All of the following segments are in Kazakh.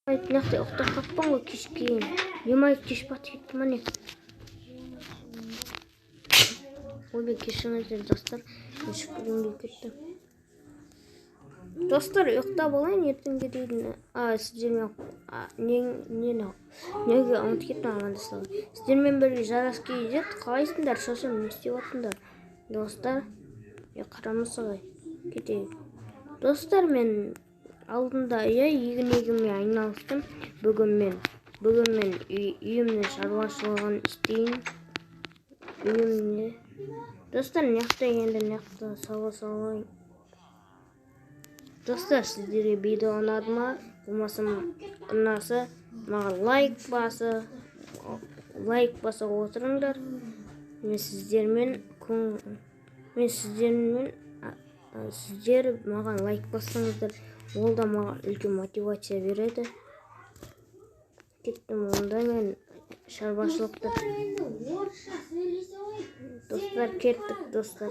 Aytнахта уктап каппан го кички. Немай кеш бат кетти мане. Ой, кешіріңіздер достар. Шүкірімге кеттім. Достар, ұйықтап алайын ертеңге дейін. Сіздермен неге ұмытып кеттім амандасуға. Сіздермен бірге жарас кейде қалайсыңдар? Сосын не істеп жатсыңдар? Достар, қарамасаға кетейік. Достар, мен алдында егін-егінмен айналыстым. Бүгін мен үйімнің шаруашылығын істейін. Үйімне. Достар, неқта салайын. Достар, сіздерге видео ұнады ма? Болмаса ұнаса, маған лайк баса отырыңдар. Сіздер маған лайк бассаңыздар, ол да маған үлкен мотивация береді. Кеттім онда мен шаруашылықта. Достар, кеттік достар.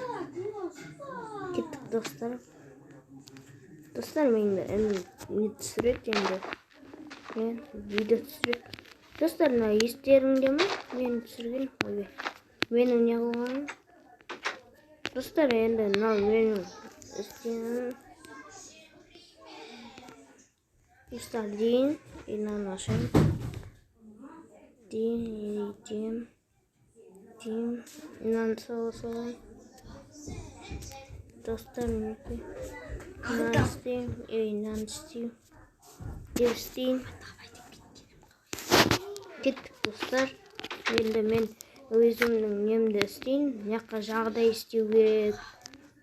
Достар, мен түсіреді енді. Видео түсіреді. Достар, естеріңде ме? Мен түсірген. Менің не қылғаным? Достар, енді менің істегенім. Достар, дейін. Инаны ашайын. Дейін. Инаны салайын. Достар, неке? Инаны істейін. Кеттік достар. Енді мен өзімнің немді істейін. Неққа жағдай істеу керек.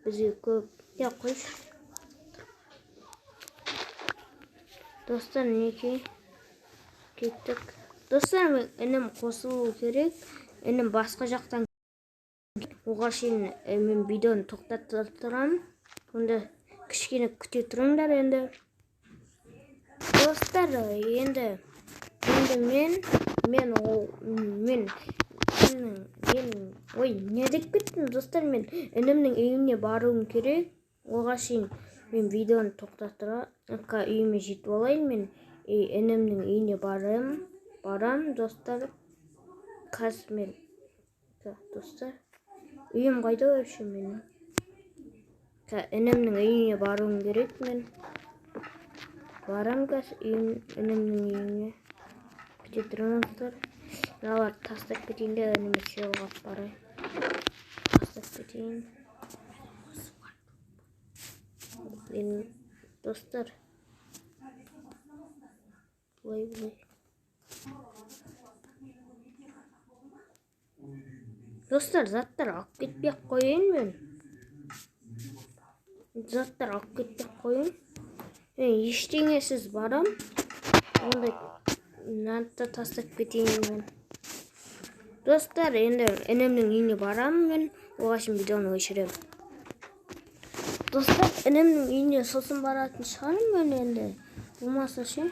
Бізге көп. Қойшы. Достар, неке? Кеттік. Достар, мен інім қосылу керек. Інім басқа жақтан. Оған шейін мен видеоны тоқтатып тұрамын. Онда кішкене күте тұрыңдар енді. Достар, енді не деп кеттім достар, мен інімнің үйіне баруым керек. Оған шейін мен видеоны тоқтаттыра. Үйіме жетіп алайын, мен інімнің үйіне барам достар. Қазір мен достар, үйім қайда вообще менің? Інімнің үйіне баруым керек мен. Барам қазір інімнің үйіне. Күте тұрыңыздар. Мыналарды тастап кетейін де ініме сыйлық барайын. Тастап кетейін. Достар. Бұлай. Достар, заттар алып кетпей қойын мен. Мен ештеңесіз барам. Онда нантты тастап кетейін мен. Достар, енді інімнің үйіне барам мен. Оған шейін видеоны өшірем. Достар, інімнің үйіне сосын баратын шығарым мен енді. Болмаса ше.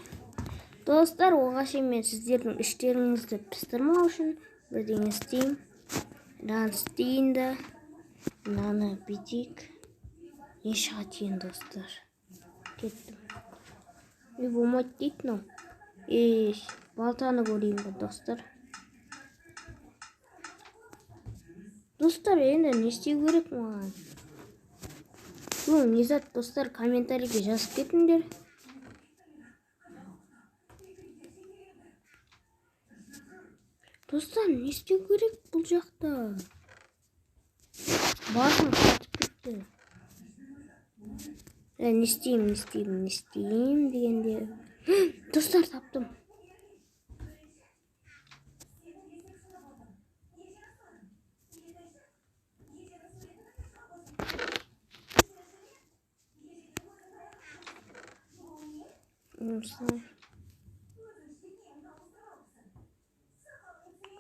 Достар, оған шейін мен сіздердің іштеріңізді пістірмау үшін бірдеңе істеймін. Мынаны істейін да. Мынаны бүйтейік. Не шығады ең достар. Кеттім. Болмайды дейді мынау. Балтаны көрейін бе достар. Достар, енді не істеу керек маған? Бұл не зат достар, комментарийге жазып кетіңдер. Достар, не істеу керек бұл жақта? Басым қатып кетті. Не істеймін дегенде. Достар, таптым.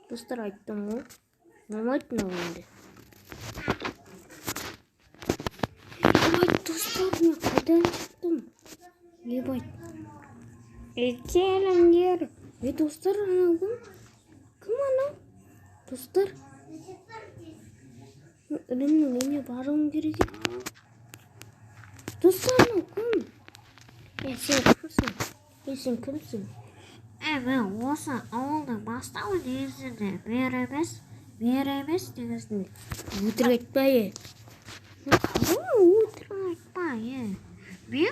Достар, айттым ғой. Болмайды мынау енді. Достар, мен қайдан шықтым? Ебайт. Келіңдер. Достар, анау кім? Кім анау? Достар. Інімнің үйіне баруым керек. Достар, анау кім? Сен кімсің? Сен кімсің? Мен осы ауылдың бастауы негізінде бері емес негізінде. Өтірік айтпа, Өтірік айтпа, мен біле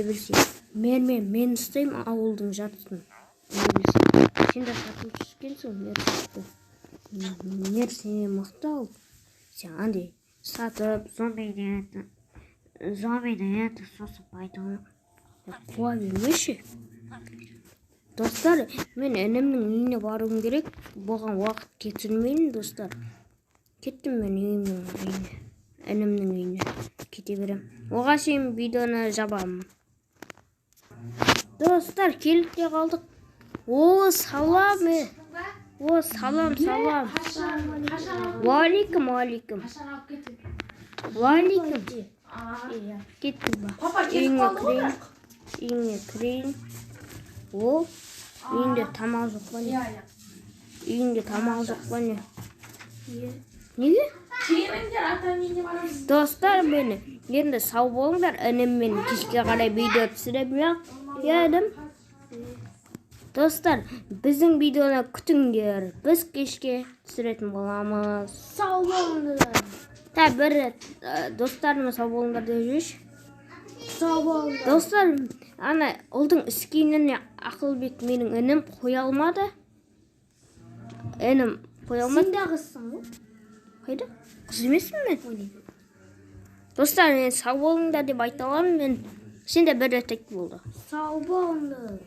білсең. Мен ұстаймын ауылдың жатысын. Біле білсең. Сен де сатып түскенсің, мер сенен мықты ал. Сен андай сатып, зомбиді сосын пайдаланып. қуа бермеші. Достар, мен інімнің үйіне баруым керек. Бұған уақыт кетірмейін, достар. Кеттім мен інімнің үйіне. Кете берем. Оған шейін видеоны жабамын. Достар, келіп те қалдық. Салам. Салам. Уалейкум. Кеттім ба? Үйіңе кірейін. Үйінде тамақ жоқ па не? Үйінде тамақ жоқ па не? Неге? Достар, мені енді сау болыңдар. Ініммен кешке қарай видео түсіремін. Едім. Достар, біздің видеоны күтіңдер. Біз кешке түсіретін боламыз. Сау болыңдар. Бір достарыма сау болыңдар деп жүрші. Сау болыңдар. Достар, ұлдың іскеніне Ақылбек менің інім қоя алмады. Інім қоя алмады. Сен де қызсың ғой? Қайда? Қыз емеспін мен. Достар, сау болыңдар деп айта аламын мен. Сен де бір рет болды. Сау болыңдар.